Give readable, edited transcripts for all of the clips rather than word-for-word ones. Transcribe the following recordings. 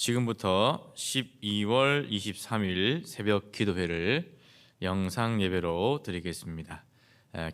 지금부터 12월 23일 새벽 기도회를 영상 예배로 드리겠습니다.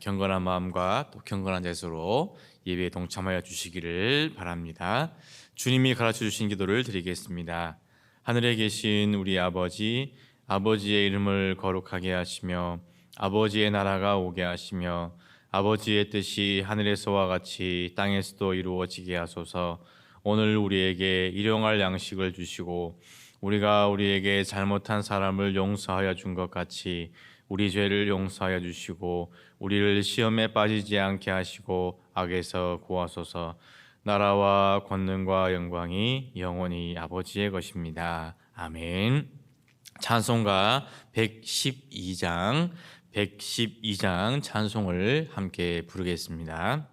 경건한 마음과 또 경건한 자세로 예배에 동참하여 주시기를 바랍니다. 주님이 가르쳐 주신 기도를 드리겠습니다. 하늘에 계신 우리 아버지, 아버지의 이름을 거룩하게 하시며 아버지의 나라가 오게 하시며 아버지의 뜻이 하늘에서와 같이 땅에서도 이루어지게 하소서. 오늘 우리에게 일용할 양식을 주시고 우리가 우리에게 잘못한 사람을 용서하여 준 것 같이 우리 죄를 용서하여 주시고 우리를 시험에 빠지지 않게 하시고 악에서 구하소서. 나라와 권능과 영광이 영원히 아버지의 것입니다. 아멘. 찬송가 112장 찬송을 함께 부르겠습니다.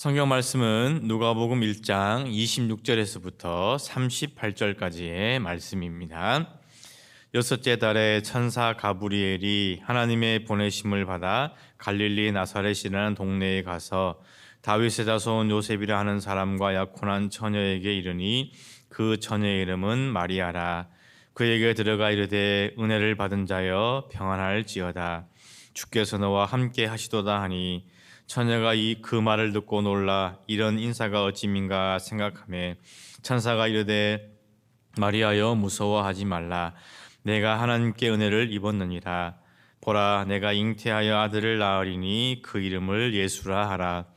성경 말씀은 누가복음 1장 26절에서부터 38절까지의 말씀입니다. 여섯째 달에 천사 가브리엘이 하나님의 보내심을 받아 갈릴리 나사렛이라는 동네에 가서 다윗의 자손 요셉이라 하는 사람과 약혼한 처녀에게 이르니 그 처녀의 이름은 마리아라. 그에게 들어가 이르되 은혜를 받은 자여 평안할지어다. 주께서 너와 함께 하시도다 하니 처녀가 그 말을 듣고 놀라 이런 인사가 어찌민가 생각하며 천사가 이르되 마리아여 무서워하지 말라. 내가 하나님께 은혜를 입었느니라. 보라 내가 잉태하여 아들을 낳으리니 그 이름을 예수라 하라.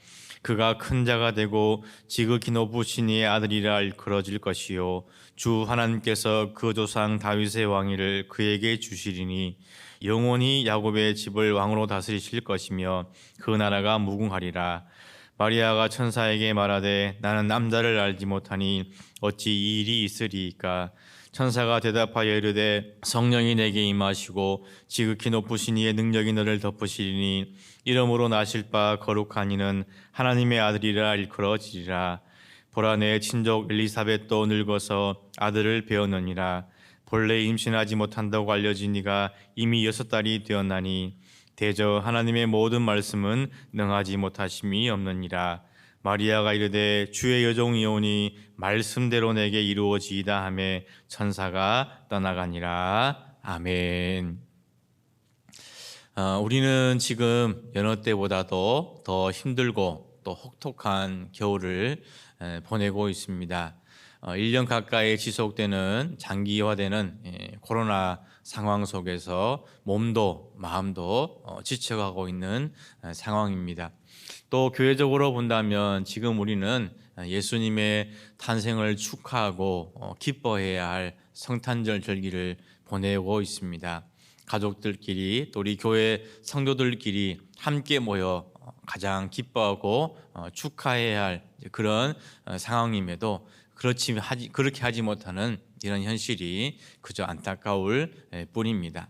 그가 큰 자가 되고 지극히 높으신 이의 아들이라 일컬어질 것이요 주 하나님께서 그 조상 다윗의 왕위를 그에게 주시리니 영원히 야곱의 집을 왕으로 다스리실 것이며 그 나라가 무궁하리라. 마리아가 천사에게 말하되 나는 남자를 알지 못하니 어찌 이 일이 있으리이까. 천사가 대답하여 이르되 성령이 내게 임하시고 지극히 높으신 이의 능력이 너를 덮으시리니 이름으로 나실 바 거룩한 이는 하나님의 아들이라 일컬어지리라. 보라 내 친족 엘리사벳도 늙어서 아들을 배었느니라. 본래 임신하지 못한다고 알려진 이가 이미 6달이 되었나니 대저 하나님의 모든 말씀은 능하지 못하심이 없느니라. 마리아가 이르되 주의 여종이오니 말씀대로 내게 이루어지이다 하매 천사가 떠나가니라. 아멘. 우리는 지금 여느 때보다도 더 힘들고 또 혹독한 겨울을 보내고 있습니다. 1년 가까이 지속되는 장기화되는 코로나 상황 속에서 몸도 마음도 지쳐가고 있는 상황입니다. 또 교회적으로 본다면 지금 우리는 예수님의 탄생을 축하하고 기뻐해야 할 성탄절 절기를 보내고 있습니다. 가족들끼리 또 우리 교회 성도들끼리 함께 모여 가장 기뻐하고 축하해야 할 그런 상황임에도 그렇게 하지 못하는 이런 현실이 그저 안타까울 뿐입니다.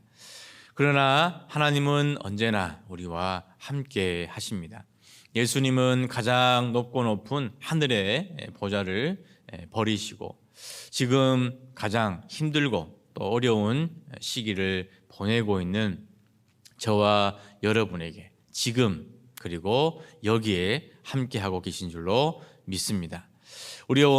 그러나 하나님은 언제나 우리와 함께 하십니다. 예수님은 가장 높고 높은 하늘의 보좌를 버리시고 지금 가장 힘들고 또 어려운 시기를 보내고 있는 저와 여러분에게 지금 그리고 여기에 함께하고 계신 줄로 믿습니다. 우리와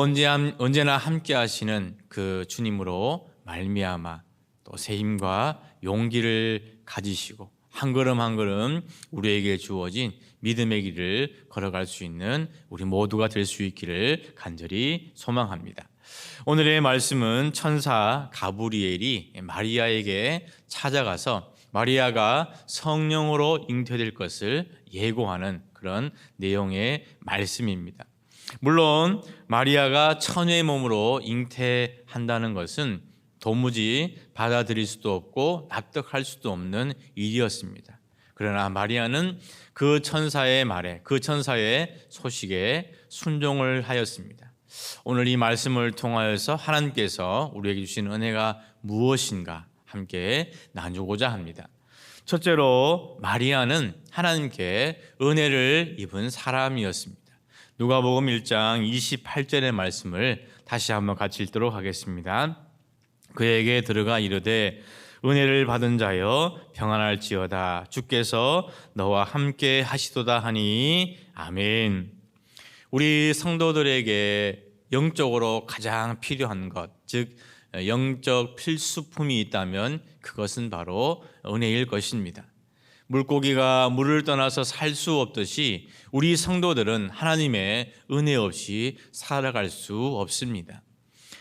언제나 함께 하시는 그 주님으로 말미암아 또 새 힘과 용기를 가지시고 한 걸음 한 걸음 우리에게 주어진 믿음의 길을 걸어갈 수 있는 우리 모두가 될 수 있기를 간절히 소망합니다. 오늘의 말씀은 천사 가브리엘이 마리아에게 찾아가서 마리아가 성령으로 잉태될 것을 예고하는 그런 내용의 말씀입니다. 물론 마리아가 처녀의 몸으로 잉태한다는 것은 도무지 받아들일 수도 없고 납득할 수도 없는 일이었습니다. 그러나 마리아는 그 천사의 말에, 그 천사의 소식에 순종을 하였습니다. 오늘 이 말씀을 통하여서 하나님께서 우리에게 주신 은혜가 무엇인가 함께 나누고자 합니다. 첫째로 마리아는 하나님께 은혜를 입은 사람이었습니다. 누가복음 1장 28절의 말씀을 다시 한번 같이 읽도록 하겠습니다. 그에게 들어가 이르되 은혜를 받은 자여 평안할지어다. 주께서 너와 함께 하시도다 하니 아멘. 우리 성도들에게 영적으로 가장 필요한 것, 즉 영적 필수품이 있다면 그것은 바로 은혜일 것입니다. 물고기가 물을 떠나서 살 수 없듯이 우리 성도들은 하나님의 은혜 없이 살아갈 수 없습니다.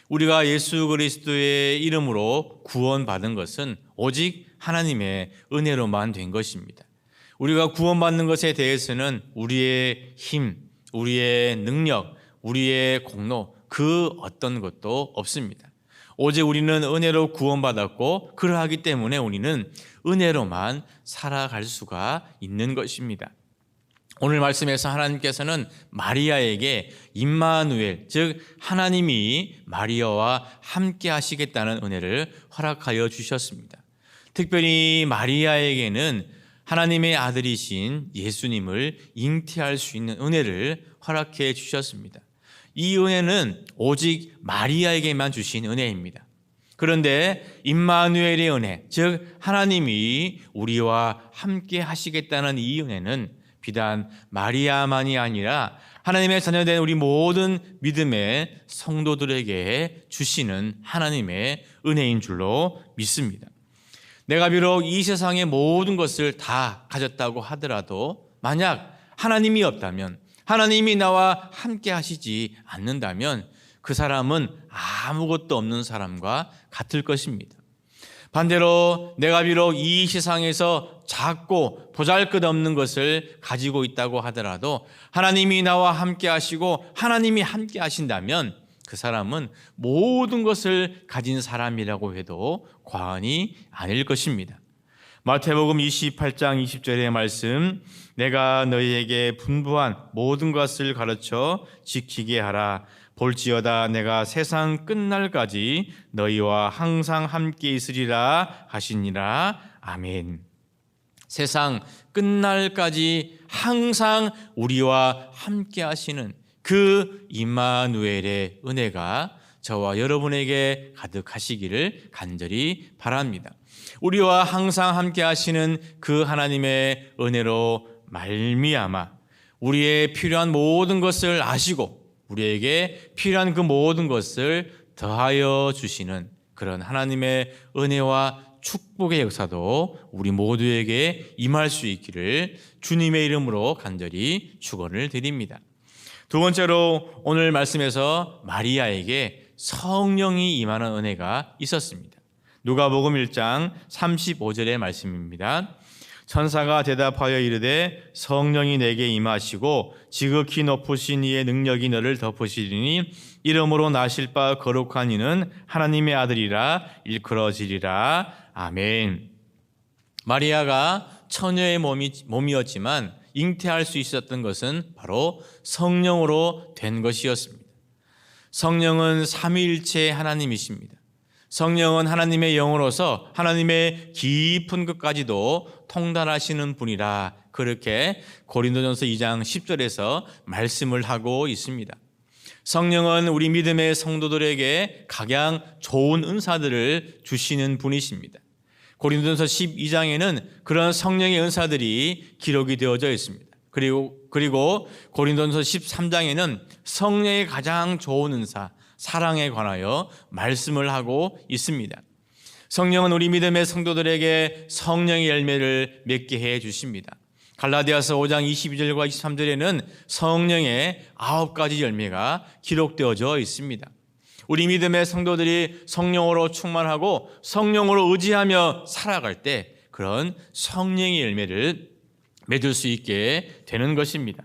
우리가 예수 그리스도의 이름으로 구원받은 것은 오직 하나님의 은혜로만 된 것입니다. 우리가 구원받는 것에 대해서는 우리의 힘, 우리의 능력, 우리의 공로 그 어떤 것도 없습니다. 오직 우리는 은혜로 구원받았고 그러하기 때문에 우리는 은혜로만 살아갈 수가 있는 것입니다. 오늘 말씀에서 하나님께서는 마리아에게 임마누엘, 즉 하나님이 마리아와 함께 하시겠다는 은혜를 허락하여 주셨습니다. 특별히 마리아에게는 하나님의 아들이신 예수님을 잉태할 수 있는 은혜를 허락해 주셨습니다. 이 은혜는 오직 마리아에게만 주신 은혜입니다. 그런데 임마누엘의 은혜, 즉 하나님이 우리와 함께 하시겠다는 이 은혜는 비단 마리아만이 아니라 하나님의 자녀된 우리 모든 믿음의 성도들에게 주시는 하나님의 은혜인 줄로 믿습니다. 내가 비록 이 세상의 모든 것을 다 가졌다고 하더라도 만약 하나님이 없다면, 하나님이 나와 함께 하시지 않는다면 그 사람은 아무것도 없는 사람과 같을 것입니다. 반대로 내가 비록 이 세상에서 작고 보잘것없는 것을 가지고 있다고 하더라도 하나님이 나와 함께 하시고 하나님이 함께 하신다면 그 사람은 모든 것을 가진 사람이라고 해도 과언이 아닐 것입니다. 마태복음 28장 20절의 말씀, 내가 너희에게 분부한 모든 것을 가르쳐 지키게 하라. 볼지어다 내가 세상 끝날까지 너희와 항상 함께 있으리라 하시니라. 아멘. 세상 끝날까지 항상 우리와 함께 하시는 그 임마누엘의 은혜가 저와 여러분에게 가득하시기를 간절히 바랍니다. 우리와 항상 함께 하시는 그 하나님의 은혜로 말미암아 우리의 필요한 모든 것을 아시고 우리에게 필요한 그 모든 것을 더하여 주시는 그런 하나님의 은혜와 축복의 역사도 우리 모두에게 임할 수 있기를 주님의 이름으로 간절히 축원을 드립니다. 두 번째로 오늘 말씀에서 마리아에게 성령이 임하는 은혜가 있었습니다. 누가복음 1장 35절의 말씀입니다. 천사가 대답하여 이르되 성령이 내게 임하시고 지극히 높으신 이의 능력이 너를 덮으시리니 이름으로 나실 바 거룩한 이는 하나님의 아들이라 일컬어지리라. 아멘. 마리아가 처녀의 몸이었지만 잉태할 수 있었던 것은 바로 성령으로 된 것이었습니다. 성령은 삼위일체의 하나님이십니다. 성령은 하나님의 영으로서 하나님의 깊은 것까지도 통달하시는 분이라 그렇게 고린도전서 2장 10절에서 말씀을 하고 있습니다. 성령은 우리 믿음의 성도들에게 각양 좋은 은사들을 주시는 분이십니다. 고린도전서 12장에는 그런 성령의 은사들이 기록이 되어져 있습니다. 그리고 고린도전서 13장에는 성령의 가장 좋은 은사, 사랑에 관하여 말씀을 하고 있습니다. 성령은 우리 믿음의 성도들에게 성령의 열매를 맺게 해 주십니다. 갈라디아서 5장 22절과 23절에는 성령의 9가지 열매가 기록되어져 있습니다. 우리 믿음의 성도들이 성령으로 충만하고 성령으로 의지하며 살아갈 때 그런 성령의 열매를 맺을 수 있게 되는 것입니다.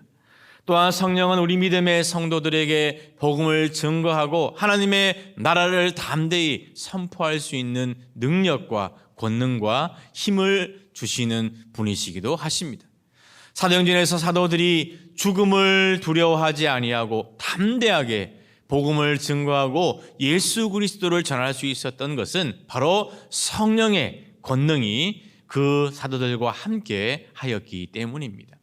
또한 성령은 우리 믿음의 성도들에게 복음을 증거하고 하나님의 나라를 담대히 선포할 수 있는 능력과 권능과 힘을 주시는 분이시기도 하십니다. 사도행전에서 사도들이 죽음을 두려워하지 아니하고 담대하게 복음을 증거하고 예수 그리스도를 전할 수 있었던 것은 바로 성령의 권능이 그 사도들과 함께 하였기 때문입니다.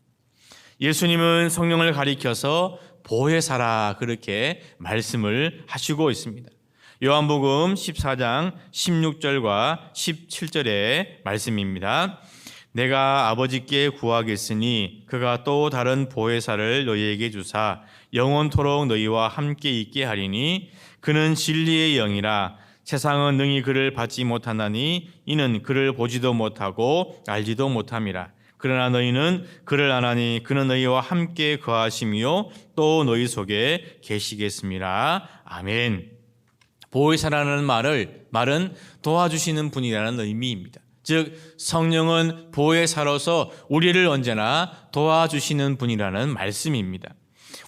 예수님은 성령을 가리켜서 보혜사라 그렇게 말씀을 하시고 있습니다. 요한복음 14장 16절과 17절의 말씀입니다. 내가 아버지께 구하겠으니 그가 또 다른 보혜사를 너희에게 주사 영원토록 너희와 함께 있게 하리니 그는 진리의 영이라. 세상은 능히 그를 받지 못하나니 이는 그를 보지도 못하고 알지도 못함이라. 그러나 너희는 그를 아나니 그는 너희와 함께 거하시며 또 너희 속에 계시겠습니다. 아멘. 보혜사라는 말은 도와주시는 분이라는 의미입니다. 즉 성령은 보혜사로서 우리를 언제나 도와주시는 분이라는 말씀입니다.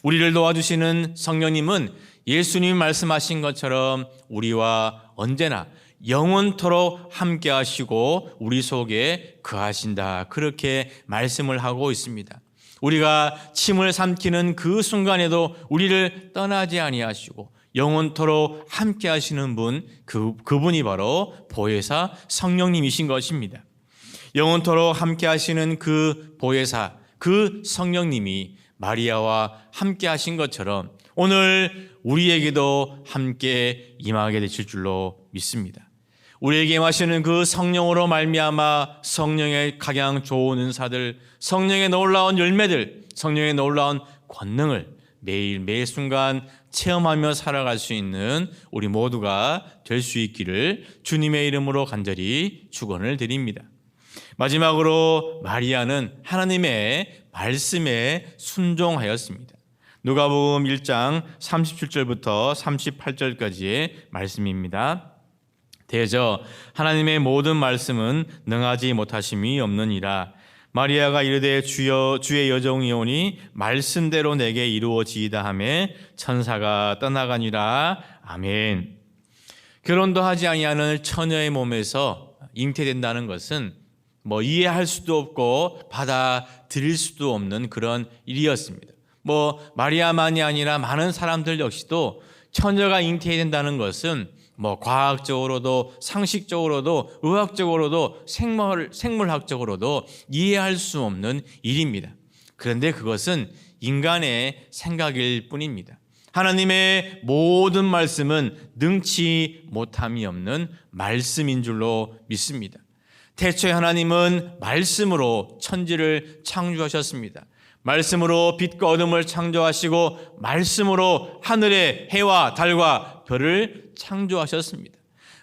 우리를 도와주시는 성령님은 예수님이 말씀하신 것처럼 우리와 언제나 영원토록 함께 하시고 우리 속에 거하신다 그렇게 말씀을 하고 있습니다. 우리가 침을 삼키는 그 순간에도 우리를 떠나지 아니하시고 영원토록 함께 하시는 분, 그분이 바로 보혜사 성령님이신 것입니다. 영원토록 함께 하시는 그 보혜사, 그 성령님이 마리아와 함께 하신 것처럼 오늘 우리에게도 함께 임하게 되실 줄로 믿습니다. 우리에게 임하시는 그 성령으로 말미암아 성령의 각양 좋은 은사들, 성령의 놀라운 열매들, 성령의 놀라운 권능을 매일 매 순간 체험하며 살아갈 수 있는 우리 모두가 될 수 있기를 주님의 이름으로 간절히 축원을 드립니다. 마지막으로 마리아는 하나님의 말씀에 순종하였습니다. 누가복음 1장 37절부터 38절까지의 말씀입니다. 대저 하나님의 모든 말씀은 능하지 못하심이 없느니라. 마리아가 이르되 주여 주의 여종이오니 말씀대로 내게 이루어지이다 하며 천사가 떠나가니라. 아멘. 결혼도 하지 아니하는 처녀의 몸에서 잉태된다는 것은 이해할 수도 없고 받아들일 수도 없는 그런 일이었습니다. 마리아만이 아니라 많은 사람들 역시도 처녀가 잉태된다는 것은 과학적으로도 상식적으로도 의학적으로도 생물학적으로도 이해할 수 없는 일입니다. 그런데 그것은 인간의 생각일 뿐입니다. 하나님의 모든 말씀은 능치 못함이 없는 말씀인 줄로 믿습니다. 태초에 하나님은 말씀으로 천지를 창조하셨습니다. 말씀으로 빛과 어둠을 창조하시고 말씀으로 하늘의 해와 달과 별을 창조하셨습니다.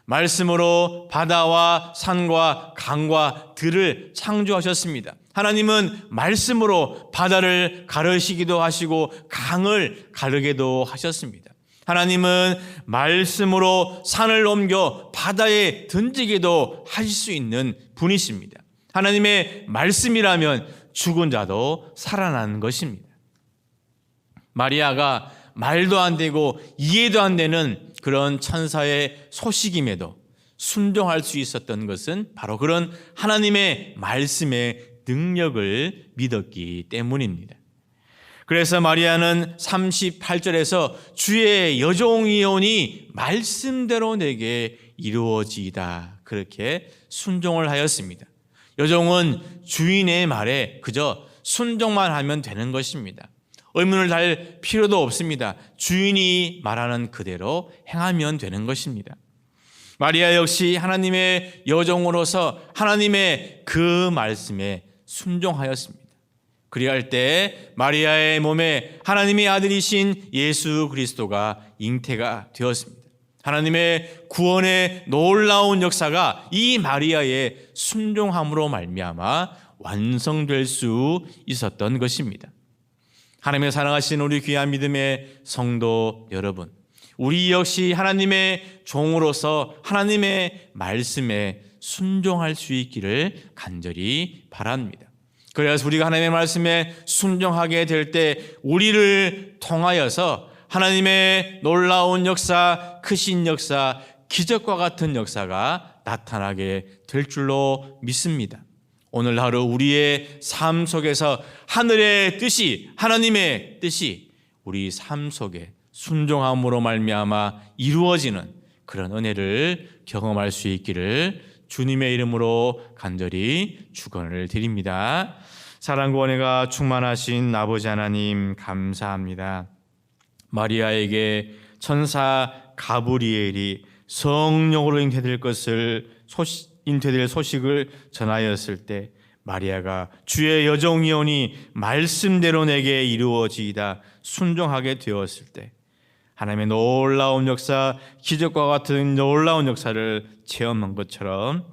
말씀으로 바다와 산과 강과 들을 창조하셨습니다. 하나님은 말씀으로 바다를 가르시기도 하시고 강을 가르게도 하셨습니다. 하나님은 말씀으로 산을 옮겨 바다에 던지기도 하실 수 있는 분이십니다. 하나님의 말씀이라면 죽은 자도 살아나는 것입니다. 마리아가 말도 안 되고 이해도 안 되는 그런 천사의 소식임에도 순종할 수 있었던 것은 바로 그런 하나님의 말씀의 능력을 믿었기 때문입니다. 그래서 마리아는 38절에서 주의 여종이오니 말씀대로 내게 이루어지이다 그렇게 순종을 하였습니다. 여종은 주인의 말에 그저 순종만 하면 되는 것입니다. 의문을 달 필요도 없습니다. 주인이 말하는 그대로 행하면 되는 것입니다. 마리아 역시 하나님의 여종으로서 하나님의 그 말씀에 순종하였습니다. 그리할 때 마리아의 몸에 하나님의 아들이신 예수 그리스도가 잉태가 되었습니다. 하나님의 구원의 놀라운 역사가 이 마리아의 순종함으로 말미암아 완성될 수 있었던 것입니다. 하나님의 사랑하신 우리 귀한 믿음의 성도 여러분, 우리 역시 하나님의 종으로서 하나님의 말씀에 순종할 수 있기를 간절히 바랍니다. 그래서 우리가 하나님의 말씀에 순종하게 될 때 우리를 통하여서 하나님의 놀라운 역사, 크신 역사, 기적과 같은 역사가 나타나게 될 줄로 믿습니다. 오늘 하루 우리의 삶 속에서 하늘의 뜻이, 하나님의 뜻이 우리 삶 속에 순종함으로 말미암아 이루어지는 그런 은혜를 경험할 수 있기를 주님의 이름으로 간절히 축원을 드립니다. 사랑과 은혜가 충만하신 아버지 하나님 감사합니다. 마리아에게 천사 가브리엘이 성령으로 잉태될 소식을 전하였을 때 마리아가 주의 여종이오니 말씀대로 내게 이루어지이다 순종하게 되었을 때 하나님의 놀라운 역사, 기적과 같은 놀라운 역사를 체험한 것처럼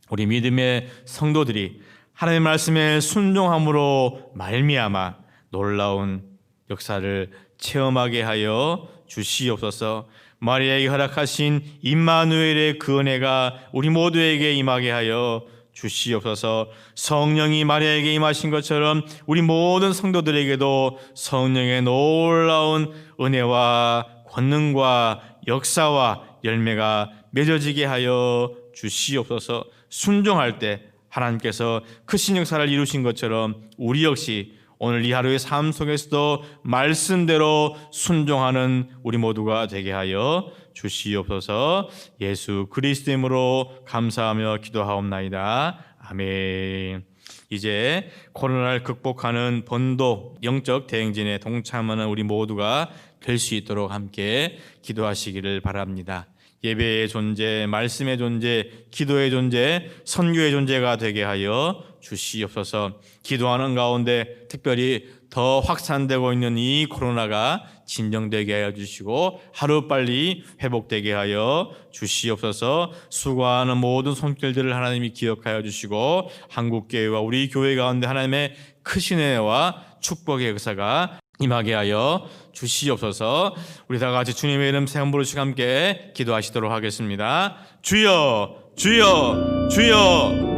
우리 믿음의 성도들이 하나님의 말씀에 순종함으로 말미암아 놀라운 역사를 체험하게 하여 주시옵소서. 마리아에게 허락하신 임마누엘의 그 은혜가 우리 모두에게 임하게 하여 주시옵소서. 성령이 마리아에게 임하신 것처럼 우리 모든 성도들에게도 성령의 놀라운 은혜와 권능과 역사와 열매가 맺어지게 하여 주시옵소서. 순종할 때 하나님께서 크신 역사를 이루신 것처럼 우리 역시 오늘 이 하루의 삶 속에서도 말씀대로 순종하는 우리 모두가 되게 하여 주시옵소서. 예수 그리스도 이름으로 감사하며 기도하옵나이다. 아멘. 이제 코로나를 극복하는 본도 영적 대행진에 동참하는 우리 모두가 될 수 있도록 함께 기도하시기를 바랍니다. 예배의 존재, 말씀의 존재, 기도의 존재, 선교의 존재가 되게 하여 주시옵소서. 기도하는 가운데 특별히 더 확산되고 있는 이 코로나가 진정되게 하여 주시고 하루빨리 회복되게 하여 주시옵소서. 수고하는 모든 손길들을 하나님이 기억하여 주시고 한국교회와 우리 교회 가운데 하나님의 크신 은혜와 축복의 역사가 임하게 하여 주시옵소서. 우리 다 같이 주님의 이름 세 번 부르시고 함께 기도하시도록 하겠습니다. 주여, 주여, 주여.